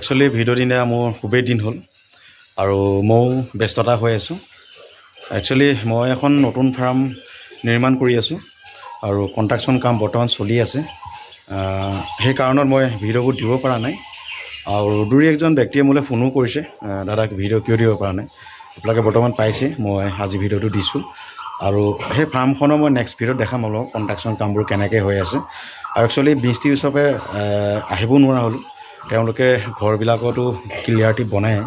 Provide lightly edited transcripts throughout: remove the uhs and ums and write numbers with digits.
Actually video' দিনা মোৰ খুবেই দিন হ'ল আৰু ময়ো ব্যস্ততা হৈ আছোঁ। একচুৱেলি মই এখন নতুন ফাৰ্ম নিৰ্মাণ কৰি আছোঁ আৰু কনষ্ট্ৰাকশ্যন কাম বৰ্তমান চলি আছে। সেই কাৰণত মই ভিডিঅ'বোৰ দিব পৰা নাই আৰু দুই একজন ব্যক্তিয়ে মোলৈ ফোনো কৰিছে, দাদাক ভিডিঅ' কিয় দিব পৰা নাই। আপোনালোকে বৰ্তমান পাইছে, মই আজি ভিডিঅ'টো দিছোঁ আৰু সেই ফাৰ্মখনৰ মই নেক্সট ভিডিঅ'ত দেখাম অলপ কনষ্ট্ৰাকশ্যন কামবোৰ কেনেকৈ হৈ আছে। আৰু একচুৱেলি মিস্ত্ৰী হিচাপে আহিব নোৱাৰা হ'লোঁ, তেওঁলোকে ঘৰবিলাকতো ক্লিয়াৰটি বনায়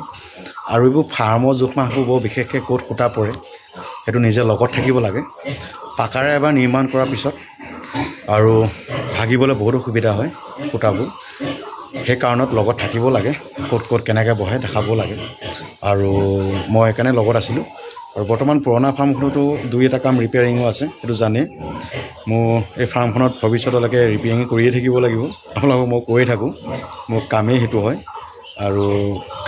আৰু এইবোৰ ফাৰ্মৰ জোখ মাখবোৰ বৰ বিশেষকৈ ক'ত খুটা পৰে সেইটো নিজে লগত থাকিব লাগে। পাকাৰে এবাৰ নিৰ্মাণ কৰাৰ পিছত আৰু ভাগিবলৈ বহুতো সুবিধা হয় খুটাবোৰ, সেই কাৰণত লগত থাকিব লাগে, ক'ত ক'ত কেনেকৈ বহে দেখাব লাগে আৰু মই সেইকাৰণে লগত আছিলোঁ। আৰু বৰ্তমান পুৰণা ফাৰ্মখনতো দুই এটা কাম ৰিপেয়াৰিঙো আছে, সেইটো জানেই। মোৰ এই ফাৰ্মখনত ভৱিষ্যতলৈকে ৰিপেয়াৰিং কৰিয়ে থাকিব লাগিব, আপোনালোকক মই কৈয়ে থাকোঁ, মোৰ কামেই সেইটো হয় আৰু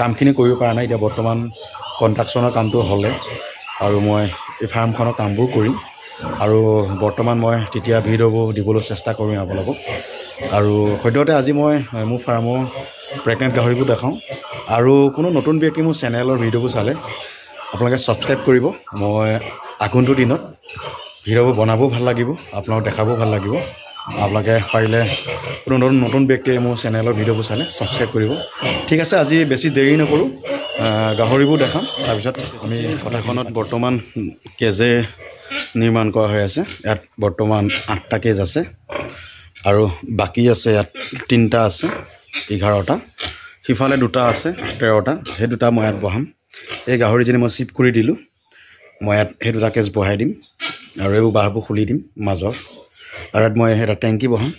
কামখিনি কৰিব পৰা নাই। এতিয়া বৰ্তমান কনষ্ট্ৰাকশ্যনৰ কামটো হ'লে আৰু মই এই ফাৰ্মখনৰ কামবোৰ কৰিম আৰু বৰ্তমান মই তেতিয়া ভিডিঅ'বোৰ দিবলৈ চেষ্টা কৰিম আপোনালোকক। আৰু সদ্যহতে আজি মই মোৰ ফাৰ্মৰ প্ৰেগনেণ্ট গাহৰিবোৰ দেখাওঁ আৰু কোনো নতুন ব্যক্তি মোৰ চেনেলৰ ভিডিঅ'বোৰ চালে আপোনালোকে ছাবস্ক্ৰাইব কৰিব। মই আগন্তুক দিনত ভিডিঅ'বোৰ বনাবও ভাল লাগিব, আপোনালোকক দেখাবও ভাল লাগিব। আপোনালোকে পাৰিলে কোনো নতুন ব্যক্তিয়ে মোৰ চেনেলৰ ভিডিঅ'বোৰ চালে ছাবস্ক্ৰাইব কৰিব। ঠিক আছে, আজি বেছি দেৰি নকৰোঁ, গাহৰিবোৰ দেখাম। তাৰপিছত আমি কথাখনত বৰ্তমান কেজে নিৰ্মাণ কৰা হৈ আছে। ইয়াত বৰ্তমান 8টা কেজ আছে আৰু বাকী আছে ইয়াত 3টা আছে, 11টা। সিফালে 2টা আছে, 13টা। সেই 2টা মই ইয়াত বহাম। এই গাহৰিজনী মই চিপ কৰি দিলোঁ, মই ইয়াত সেই 2টা কেজ বহাই দিম আৰু এইবোৰ বাঁহবোৰ খুলি দিম মাজৰ, আৰু ইয়াত মই এটা টেংকি বহাম।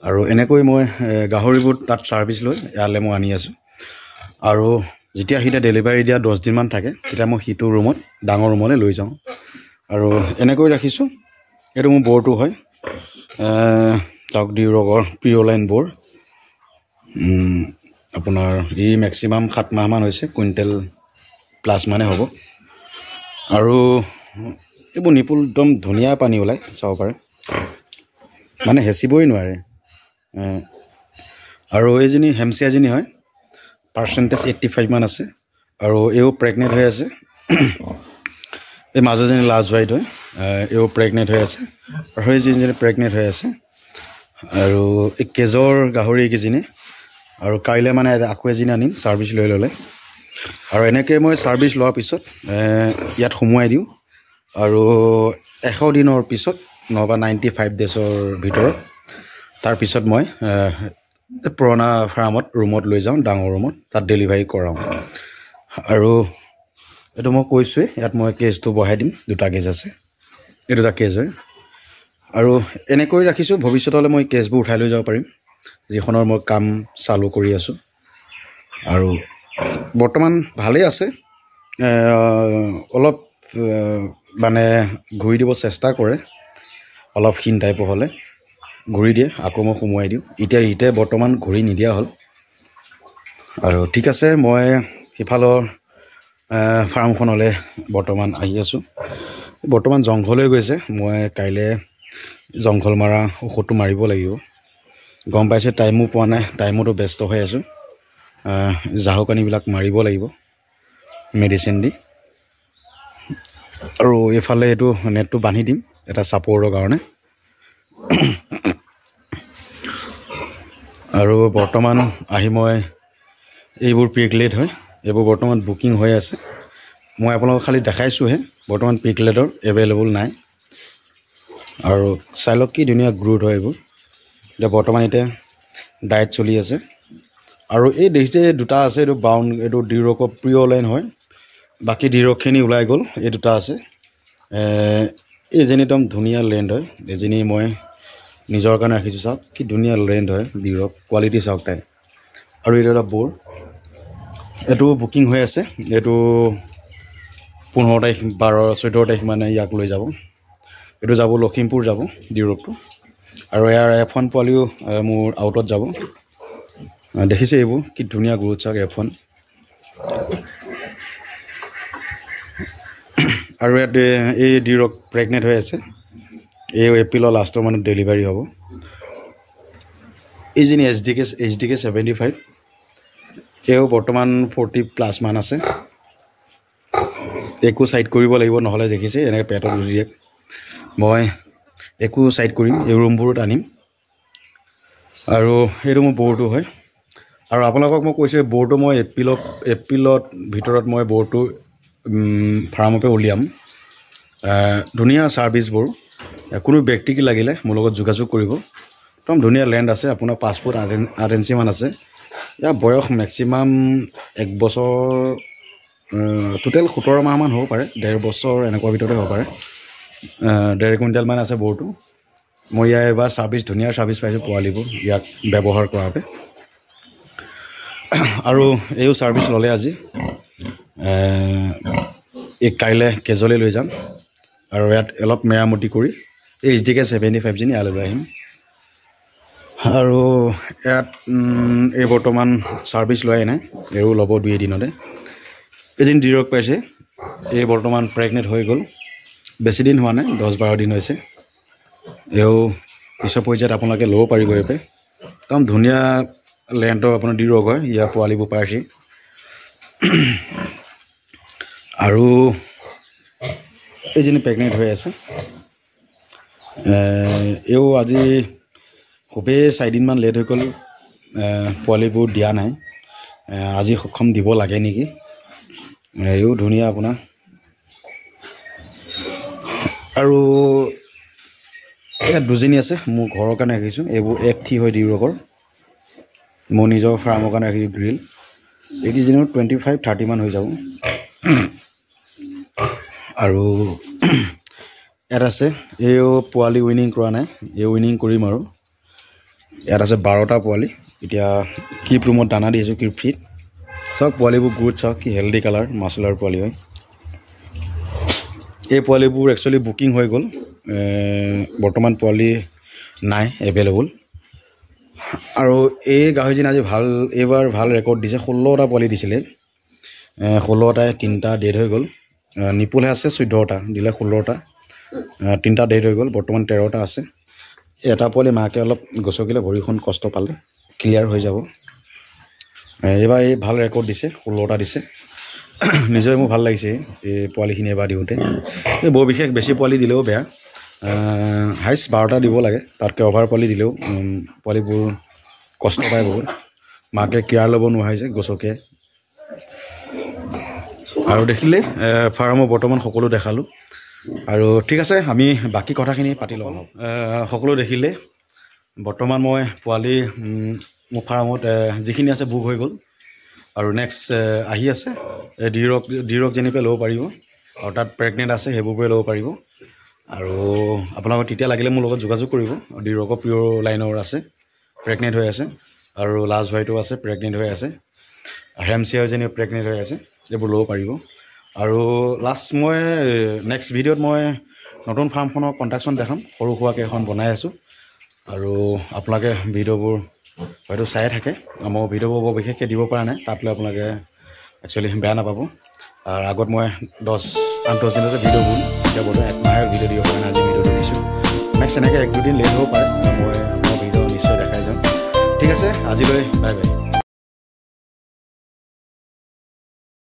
আৰু এনেকৈ মই গাহৰিবোৰ তাত ছাৰ্ভিচ লৈ ইয়ালৈ মই আনি আছোঁ আৰু যেতিয়া সিহঁতে ডেলিভাৰী দিয়া 10 দিনমান থাকে তেতিয়া মই সিটো ৰুমত, ডাঙৰ ৰুমলৈ লৈ যাওঁ আৰু এনেকৈ ৰাখিছোঁ। এইটো মোৰ বৰটো হয়, চাওক ডিউৰকৰ প্ৰিঅ' লাইন বৰ। আপোনাৰ ই মেক্সিমাম 7 মাহমান হৈছে, কুইণ্টেল প্লাছ মানে হ'ব। আৰু এইবোৰ নিপুল একদম ধুনীয়া পানী ওলায়, চাব পাৰে, মানে হেঁচিবই নোৱাৰে। আৰু এইজনী হেমচিয়াজনী হয়, পাৰ্চেণ্টেজ 85 মান আছে আৰু এইও প্ৰেগনেণ্ট হৈ আছে। এই মাজুজনী লাষ্ট হোৱাইট হয়, এইও প্ৰেগনেণ্ট হৈ আছে আৰু সেই যিজনী প্ৰেগনেণ্ট হৈ আছে। আৰু এই কেজৰ গাহৰি এইকেইজনী, আৰু কাইলৈ মানে আকৌ এজনী আনিম ছাৰ্ভিচ লৈ ল'লে। আৰু এনেকৈ মই ছাৰ্ভিচ লোৱাৰ পিছত ইয়াত সোমোৱাই দিওঁ আৰু 100 দিনৰ পিছত নহবা 95 ডেজৰ ভিতৰত তাৰপিছত মই পুৰণা ফাৰ্মত ৰুমত লৈ যাওঁ, ডাঙৰ ৰুমত, তাত ডেলিভাৰী কৰাওঁ। আৰু এইটো মই কৈছোঁৱেই, ইয়াত মই কেজটো বহাই দিম, 2টা কেজ আছে, এই 2টা কেজ হয়। আৰু এনেকৈ ৰাখিছোঁ, ভৱিষ্যতলৈ মই কেজবোৰ উঠাই লৈ যাব পাৰিম, যিখনৰ মই কাম চালু কৰি আছোঁ। আৰু বৰ্তমান ভালেই আছে, অলপ মানে ঘূৰি দিব চেষ্টা কৰে, অলপ ক্ষীণ টাইপৰ হ'লে ঘূৰি দিয়ে, আকৌ মই সোমোৱাই দিওঁ। এতিয়া বৰ্তমান ঘূৰি নিদিয়া হ'ল। আৰু ঠিক আছে, মই সিফালৰ ফাৰ্মখনলৈ বৰ্তমান আহি আছোঁ। বৰ্তমান জংঘল হৈ গৈছে, মই কাইলৈ জংঘল মৰা ঔষধটো মাৰিব লাগিব। গম পাইছে, টাইমো পোৱা নাই, টাইমতো ব্যস্ত হৈ আছোঁ। জাহকানিবিলাক মাৰিব লাগিব মেডিচিন দি। আৰু এইফালে এইটো নেটটো বান্ধি দিম এটা ছাপৰ্টৰ কাৰণে। আৰু বৰ্তমান আহি মই এইবোৰ পিগলেট হয়, এইবোৰ বৰ্তমান বুকিং হৈ আছে। মই আপোনালোকক খালি দেখাইছোঁহে, বৰ্তমান পিগলেটৰ এভেইলেবল নাই। আৰু চাই লওক কি ধুনীয়া গ্ৰোথ হয় এইবোৰ। এতিয়া বৰ্তমান ডায়েট চলি আছে। আৰু এই দেখিছে 2টা আছে, এইটো ব্ৰাউন, এইটো ডিউৰকৰ প্ৰিঅ' লাইন হয়, বাকী ডিউৰকখিনি ওলাই গ'ল। এই 2টা আছে, এইজনী একদম ধুনীয়া লেণ্ড হয়, এইজনী মই নিজৰ কাৰণে ৰাখিছোঁ। চাওক কি ধুনীয়া লেণ্ড হয়, ডিউৰক কোৱালিটি চাওক তাই। আৰু এইটো এটা বৰ, এইটো বুকিং হৈ আছে, এইটো 15 তাৰিখ 14 তাৰিখ মানে ইয়াক লৈ যাব। এইটো যাব লখিমপুৰ যাব ডিউৰকটো। আৰু ইয়াৰ F1 পোৱালিও মোৰ আউটত যাব। দেখিছে এইবোৰ কি ধুনীয়া গ্ৰোথ, চাওক F1। আৰু ইয়াত এই ডিউৰক প্ৰেগনেণ্ট হৈ আছে, এই এপ্ৰিলৰ লাষ্টৰ মানত ডেলিভাৰী হ'ব। এইজনী HDK 75, এও বৰ্তমান 40+ মান আছে একো সাইড কৰিব লাগিব নহলে দেখিছে এনেকৈ পেটত গুজিয়ে মই একো সাইড কৰিম এই ৰুমবোৰত আনিম আৰু এইটো মোৰ বৰ্ডটো হয় আৰু আপোনালোকক মই কৈছোঁ বৰ্ডটো মই এপ্ৰিলত ভিতৰত মই বৰ্ডটো ফাৰ্মৰ পৰা উলিয়াম ধুনীয়া সাৰ্ভিসবোৰ কোনো ব্যক্তি কি লাগিলে মোৰ লগত যোগাযোগ কৰিব একদম ধুনীয়া ল্যান্ড আছে আপোনাৰ 5 ফুট 8 ইঞ্চি মান আছে ইয়াৰ বয়স ম্যাক্সিমাম 1 বছৰ টোটাল 17 মাহ মান হ'ব পাৰে 1.5 বছৰ এনেকুৱা ভিতৰতে হ'ব পাৰে 1.5 কুইণ্টেল মান আছে বৰ্ডটো মই ইয়াৰ এবাৰ সাৰ্ভিস ধুনীয়া সাৰ্ভিস পাইছোঁ পোৱালিবোৰ ইয়াক ব্যৱহাৰ কৰাবে আৰু এই সাৰ্ভিস ললে আজি এক কাইলে কেজলে লৈ যাম আৰু ইয়াত অলপ মেৰামতি কৰি HDK 75 জিনি আলৈ আহিম আৰু ইয়াত এই বৰ্তমান সাৰ্ভিস লয় নাই এও লব 2 দিনতে এদিন ডিৰক পাইছে এই বৰ্তমান প্ৰেগনেন্ট হৈ গল বেছি দিন হোৱা নাই 10-12 দিন হৈছে এও পিছৰ পৰ্যায়ত আপোনালোকে লব পাৰিব এপে একদম ধুনীয়া লেন্ডৰ আপোনাৰ ডিৰক হয় ইয়া পোৱালিবোৰ পাইছে আৰু এজনী প্ৰেগনেন্ট হৈ আছে এও আজি খুবে 4 দিন মান লেট হৈ গল পোৱালিবোৰ দিয়া নাই আজি সক্ষম দিব লাগে নেকি এও ধুনীয়া আপোনাৰ আৰু এটা দুজনী আছে মোৰ ঘৰৰ কাৰণে ৰাখিছো এইবোৰ FT হয় ডিৰকৰ মোৰ নিজৰ ফাৰ্মৰ কাৰণে ৰাখিছো গ্ৰিল এইকেইজনৰ 25-30 মান হৈ যাব আৰু এটা আছে এও পোৱালি উইনিং কৰা নাই এই উইনিং কৰিম আৰু ইয়াত আছে 12টা পোৱালি এতিয়া কিপ ৰুমত দানা দিছো কিপ ফিট সব পোৱালিবোৰ গুড সব কি হেলদি কালাৰ মাছলাৰ পোৱালি হয় এই পোৱালিবোৰ একচুয়ালি বুকিং হৈ গল বৰ্তমান পোৱালি নাই এভেইলেবল আৰু এই গাহৰিজন আজি ভাল এবাৰ ভাল ৰেকৰ্ড দিছে 16টা পোৱালি দিছিলে 16টায় 3টা ডেড হৈ গল নিপুল আছে 14টা দিলে 16টা 3টা ডেড হৈ গল বৰ্তমান 13টা আছে এটা পোৱালি মাকে অলপ গছকিলে ভৰিখন কষ্ট পালে ক্লিয়াৰ হৈ যাব এবাৰ এই ভাল ৰেকৰ্ড দিছে 16টা দিছে নিজে মোৰ ভাল লাগিছে এই পোৱালিখিনি এবাৰ দিওঁতে এই বৰ বিশেষ বেছি পোৱালি দিলেও বেয়া হাইস 12টা দিব লাগে তাতকৈ অভাৰ পোৱালি দিলেও পোৱালিবোৰ কষ্ট পায় বহুত মাকে কেয়াৰ ল'ব নোৱাৰে যে গছকে আৰু দেখিলে ফাৰ্মৰ বৰ্তমান সকলো দেখালো আৰু ঠিক আছে আমি বাকি কথাখিনি পাতি লওঁ সকলো দেখিলে বৰ্তমান মই পোৱালি মোৰ ফাৰ্মত যিখিনি আছে বুক হৈ গল আৰু নেক্সট আহি আছে ডিৰক যেনিপে ল'ব পাৰিব আৰু তাত প্ৰেগনেন্ট আছে হেবুবে ল'ব পাৰিব আৰু আপোনালোক তেতিয়া লাগিলে মোৰ লগত যোগাযোগ কৰিব ডিৰক পিওৰ লাইনৰ আছে প্ৰেগনেন্ট হৈ আছে আৰু লাজ হোৱাইটো আছে প্ৰেগনেন্ট হৈ আছে হেমচিয়াৰ যেনি প্ৰেগনেন্ট হৈ আছে এইবোৰ ল'ব পাৰিব আৰু লাষ্ট মই নেক্সট ভিডিঅ'ত মই নতুন ফাৰ্মখনৰ কন্ট্ৰাকচন দেখাম সৰু খুৱাকে এখন বনাই আছো আৰু আপোনালোকে ভিডিঅ'বোৰ হয়তো চাই থাকে মই ভিডিঅ'বোৰ বৰ বিশেষকৈ দিব পৰা নাই তাতলৈ আপোনালোকে একচুৱেলি বেয়া নাপাব আৰু আগত মই 10-8 দিনতে ভিডিঅ' বনাম এতিয়া বৰ্তমান 1 মাহৰ ভিডিঅ' দিব পৰা নাই আজি ভিডিঅ'টো দিছোঁ নেক্সট এনেকৈ 1-2 দিন লেট হ'ব পাৰে মই আপোনাৰ ভিডিঅ' নিশ্চয় দেখাই যাম ঠিক আছে আজিলৈ বাই বাই